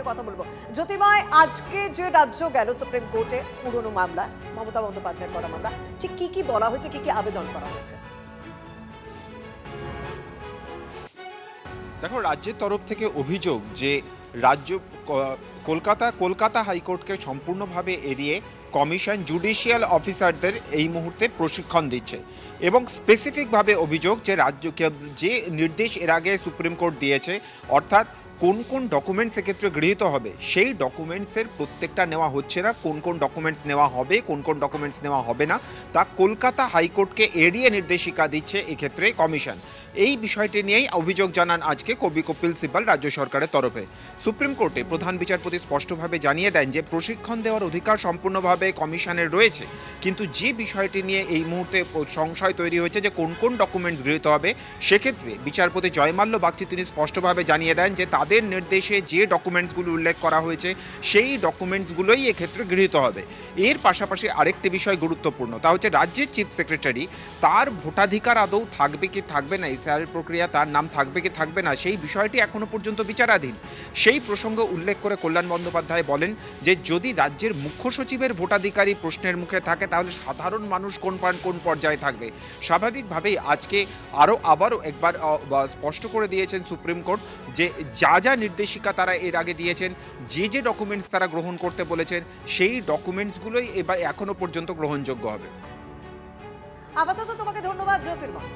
কথা বলবো। জ্যোতির্ময়, আজকে যে রাজ্য গেল সুপ্রিম কোর্টে পুরনো মামলা, মমতা বন্দ্যোপাধ্যায়ের করা মামলা, ঠিক কি কি বলা হয়েছে, কি কি আবেদন করা হয়েছে? দেখো, রাজ্যের তরফ থেকে অভিযোগ যে রাজ্য কলকাতা হাইকোর্টকে সম্পূর্ণভাবে এড়িয়ে কমিশন জুডিশিয়াল অফিসারদের এই মুহূর্তে প্রশিক্ষণ দিচ্ছে এবং স্পেসিফিকভাবে অভিযোগ যে রাজ্যকে যে নির্দেশ এর আগে সুপ্রিম কোর্ট দিয়েছে, অর্থাৎ কোন কোন ডকুমেন্টস এক্ষেত্রে গৃহীত হবে সেই ডকুমেন্টসের প্রত্যেকটা নেওয়া হচ্ছে না, কোন কোন ডকুমেন্টস নেওয়া হবে কোন কোন ডকুমেন্টস নেওয়া হবে না তা কলকাতা হাইকোর্টকে এড়িয়ে নির্দেশিকা দিচ্ছে এক্ষেত্রে কমিশন। এই বিষয়টি নিয়েই অভিযোগ জানান আজকে কবি কপিল সিব্বল রাজ্য সরকারের তরফে। সুপ্রিম কোর্টে প্রধান বিচারপতি স্পষ্টভাবে জানিয়ে দেন যে প্রশিক্ষণ দেওয়ার অধিকার সম্পূর্ণভাবে কমিশনের রয়েছে, কিন্তু যে বিষয়টি নিয়ে এই মুহূর্তে সংশয় তৈরি হয়েছে যে কোন কোন ডকুমেন্টস গৃহীত হবে, সেক্ষেত্রে বিচারপতি জয়মাল্য বাগচি তিনি স্পষ্টভাবে জানিয়ে দেন যে তাদের নির্দেশে যে ডকুমেন্টসগুলো উল্লেখ করা হয়েছে সেই ডকুমেন্টসগুলোই এক্ষেত্রে গৃহীত হবে। এর পাশাপাশি আরেকটি বিষয় গুরুত্বপূর্ণ, তা হচ্ছে রাজ্যের চিফ সেক্রেটারি তার ভোটাধিকার আদৌ থাকবে কি থাকবে না, এসআইআর প্রক্রিয়া তার নাম থাকবে কি থাকবে না সেই বিষয়টি এখনো পর্যন্ত বিচারাধীন। সেই প্রসঙ্গ উল্লেখ করে কল্যাণ বন্দ্যোপাধ্যায় বলেন যে যদি রাজ্যের মুখ্য সচিবের ভোটাধিকারী প্রশ্নের মুখে থাকে তাহলে সাধারণ মানুষ কোন পর্যায়ে থাকবে। স্বাভাবিকভাবেই আজকে আবারও একবার স্পষ্ট করে দিয়েছেন সুপ্রিম কোর্ট যে যা নির্দেশিকা তারা এর আগে দিয়েছেন, যে ডকুমেন্টস তারা গ্রহণ করতে বলেছেন সেই ডকুমেন্টসগুলোই এবার এখনো পর্যন্ত গ্রহণযোগ্য হবে। আপাতত তোমাকে ধন্যবাদ জ্যোতির্ময়।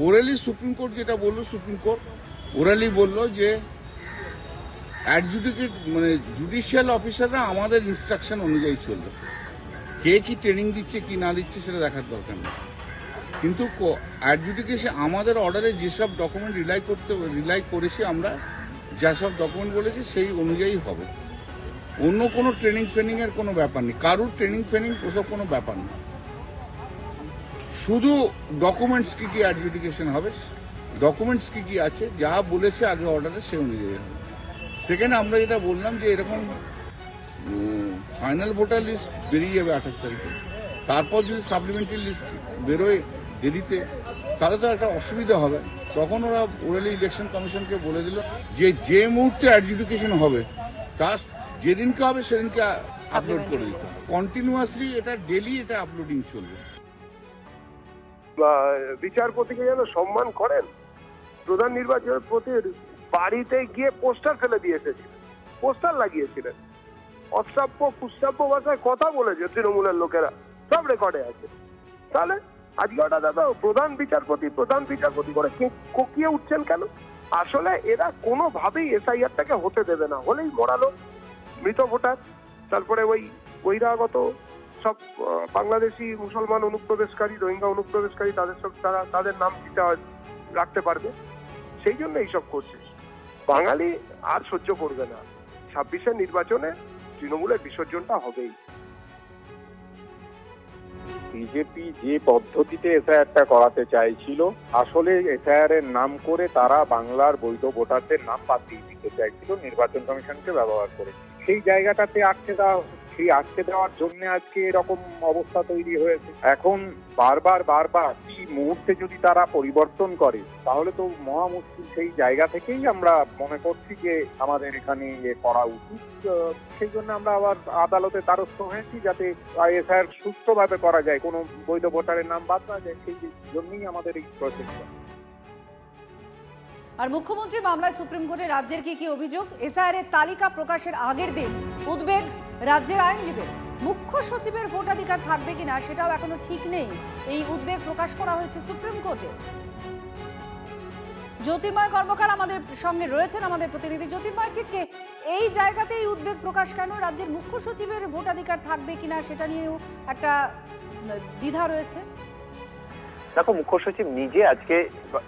ওরালি সুপ্রিম কোর্ট যেটা বললো, সুপ্রিম কোর্ট ওরালি বললো যে অ্যাডজুডিকেট মানে জুডিশিয়াল অফিসাররা আমাদের ইনস্ট্রাকশন অনুযায়ী চলবে। কে কি ট্রেনিং দিচ্ছে কি না দিচ্ছে সেটা দেখার দরকার নেই, কিন্তু অ্যাডজুডিকেশন আমাদের অর্ডারে যেসব ডকুমেন্ট রিলাই করেছি আমরা, যেসব ডকুমেন্ট বলেছি সেই অনুযায়ী হবে। অন্য কোনো ট্রেনিংয়ের কোনো ব্যাপার নেই, কারুর ট্রেনিং ওসব কোনো ব্যাপার না। শুধু ডকুমেন্টস কি কি অ্যাডজুডিকেশন হবে, ডকুমেন্টস কি কি আছে যা বলেছে আগে অর্ডারে সে অনুযায়ী হবে। সেকেন্ড, আমরা যেটা বললাম যে এরকম ফাইনাল ভোটার লিস্ট বেরিয়ে যাবে 28 তারিখে, তারপর যদি সাপ্লিমেন্টারি লিস্ট বেরোয় দেরিতে তাহলে তো একটা অসুবিধা হবে। তখন ওরা ওরালি ইলেকশন কমিশনকে বলে দিল যে মুহূর্তে অ্যাডজুডিকেশন হবে তার যেদিনকে হবে সেদিনকে আপলোড করে দিতে হবে। কন্টিনিউয়াসলি এটা ডেলি এটা আপলোডিং চলবে। বিচারপতিকে যেন সম্মান করেন। প্রধান নির্বাচনের বাড়িতে গিয়ে পোস্টার ফেলে দিয়ে এসেছিলেন, পোস্টার লাগিয়েছিলেন, অশ্রাব্য কুশ্রাব্য ভাষায় কথা বলেছে তৃণমূলের লোকেরা, সব রেকর্ডে আছে। তাহলে আজকে ওটা দাদা প্রধান বিচারপতি করে কোকিয়ে উঠছেন কেন? আসলে এরা কোনোভাবেই এসআইআরটাকে হতে দেবে না, হলেই মরালো মৃত ভোটার, তারপরে ওই বহিরাগত সব বাংলাদেশি মুসলমান অনুপ্রবেশকারী, রোহিঙ্গা অনুপ্রবেশকারী, তাদের নাম দিতে রাখতে পারবে। সেই জন্য এইসব করছে। বাঙালি আর সহ্য করবে না। 26-এর নির্বাচনে তৃণমূলের বিসর্জনটা হবেই। বিজেপি যে পদ্ধতিতে এসআইআরটা করাতে চাইছিল, আসলে এসআইআর এর নাম করে তারা বাংলার বৈধ ভোটারদের নাম বাদ দিয়ে দিতে চাইছিল নির্বাচন কমিশনকে ব্যবহার করে। সেই জায়গাটাতে আটকে দেওয়ার জন্য আজকে এরকম অবস্থা তৈরি হয়েছে। এখন বারবার কি মুহূর্তে যদি তারা পরিবর্তন করে তাহলে তো মহা মুশকিল। সেই জায়গা থেকেই আমরা মনে করছি যে আমাদের এখানে করা উচিত। সেই জন্য আমরা আবার আদালতে দ্বারস্থ হয়েছি যাতে এসআইআর সুষ্ঠুভাবে করা যায়, কোনো বৈধ ভোটারের নাম বাদ না যায়। সেই জন্যই আমাদের এই প্রচেষ্টা। আর মুখ্যমন্ত্রী মামলায় সুপ্রিম কোর্টে রাজ্যের কি অভিযোগ? এসআইআর এর তালিকা প্রকাশের আগের দিন উদ্বেগ রাজ্যের আইনজীবীর। মুখ্য সচিবের ভোটাধিকার থাকবে কিনা সেটাও এখনো ঠিক নেই, এই উদ্বেগ প্রকাশ করা হয়েছে সুপ্রিম কোর্টে। জ্যোতির্ময় কর্মকার আমাদের সঙ্গে রয়েছেন, আমাদের প্রতিনিধি। জ্যোতির্ময়, ঠিক এই জায়গাতে এই উদ্বেগ প্রকাশ কেন? রাজ্যের মুখ্য সচিবের ভোটাধিকার থাকবে কিনা সেটা নিয়েও একটা দ্বিধা রয়েছে। দেখো, মুখ্য সচিব নিজে আজকে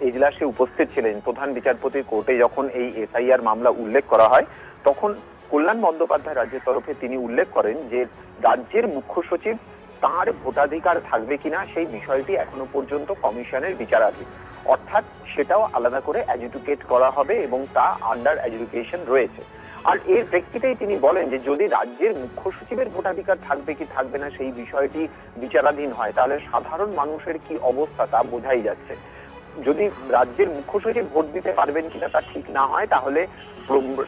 এজলাসে উপস্থিত ছিলেন। প্রধান বিচারপতির কোর্টে যখন এই এসআইআর মামলা উল্লেখ করা হয় তখন কল্যাণ বন্দ্যোপাধ্যায় রাজ্যের তরফে তিনি উল্লেখ করেন যে রাজ্যের মুখ্য সচিব তার ভোটাধিকার থাকবে কিনা সেই বিষয়টি এখনো পর্যন্ত কমিশনের বিচারাধীন, অর্থাৎ সেটাও আলাদা করে এডুকেট করা হবে এবং তা আন্ডার এডুকেশন রয়েছে। আর এর প্রেক্ষিতেই তিনি বলেন যে যদি রাজ্যের মুখ্য সচিবের ভোটাধিকার থাকবে কি থাকবে না সেই বিষয়টি বিচারাধীন হয় তাহলে সাধারণ মানুষের কি অবস্থা তা বোঝাই যাচ্ছে। যদি রাজ্যের মুখ্য সচিব ভোট দিতে পারবেন কিনা তা ঠিক না হয়, তাহলে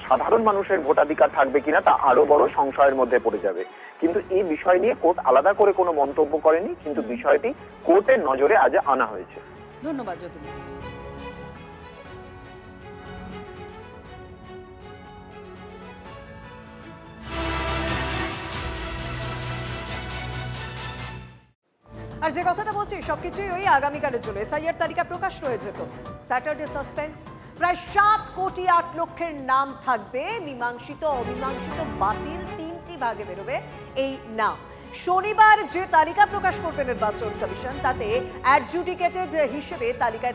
সাধারণ মানুষের ভোটাধিকার থাকবে কিনা তা আরো বড় সংশয়ের মধ্যে পড়ে যাবে। কিন্তু এই বিষয় নিয়ে কোর্ট আলাদা করে কোনো মন্তব্য করেনি, কিন্তু বিষয়টি কোর্টের নজরে আজ আনা হয়েছে। ধন্যবাদ জ্যোতির্ময়। আর যে কথাটা বলছি সবকিছুই ওই আগামীকালের জন্য এসআইআর তালিকা প্রকাশ রয়েছে তো স্যাটারডে সাসপেন্স। প্রায় 7 কোটি 8 লক্ষের নাম থাকবে, মীমাংসিত অমীমাংসিত বাতিল 3টি ভাগে বেরোবে এই নাম। শনিবার যে তালিকা প্রকাশ করবে নির্বাচন কমিশন তাতে অ্যাডজুডিকেটেড হিসেবে তালিকায়